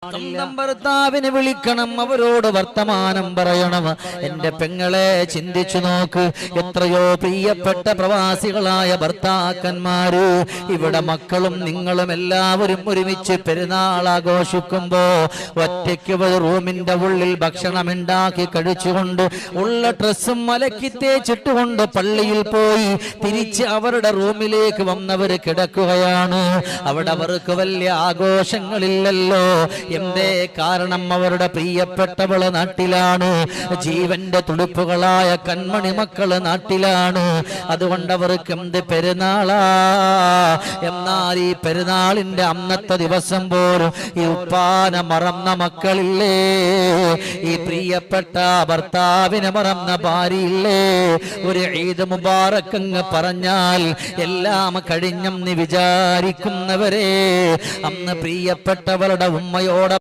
സ്വന്തം ഭർത്താവിനെ വിളിക്കണം, അവരോട് വർത്തമാനം പറയണം. എന്റെ പെങ്ങളെ ചിന്തിച്ചു നോക്ക്, എത്രയോ പ്രിയപ്പെട്ട പ്രവാസികളായ ഭർത്താക്കന്മാര് ഇവിടെ മക്കളും നിങ്ങളും എല്ലാവരും ഒരുമിച്ച് പെരുന്നാൾ ആഘോഷിക്കുമ്പോ ഒറ്റയ്ക്ക് റൂമിന്റെ ഉള്ളിൽ ഭക്ഷണം ഉണ്ടാക്കി കഴിച്ചുകൊണ്ട് ഉള്ള ഡ്രസ്സും മലക്കി തേച്ചിട്ടുകൊണ്ട് പള്ളിയിൽ പോയി തിരിച്ച് അവരുടെ റൂമിലേക്ക് വന്നവര് കിടക്കുകയാണ്. അവിടെ അവർക്ക് വലിയ ആഘോഷങ്ങളില്ലല്ലോ. എന്തേ കാരണം? അവരുടെ പ്രിയപ്പെട്ടവള് നാട്ടിലാണ്, ജീവന്റെ തുടുപ്പുകളായ കൺമണി മക്കള് നാട്ടിലാണ്. അതുകൊണ്ട് അവർക്ക് എന്ത് പെരുന്നാളാ. എന്നാൽ ഈ പെരുന്നാളിന്റെ അന്നത്തെ ദിവസം പോലും ഈ ഉപ്പാന മറന്ന മക്കളില്ലേ, ഈ പ്രിയപ്പെട്ട ഭർത്താവിനെ മറന്ന ഭാര്യയില്ലേ? ഒരു ഈദ് മുബാറക് അങ്ങ് പറഞ്ഞാൽ എല്ലാം കഴിഞ്ഞെന്ന് വിചാരിക്കുന്നവരെ, അന്ന് പ്രിയപ്പെട്ടവരുടെ ഉമ്മയോ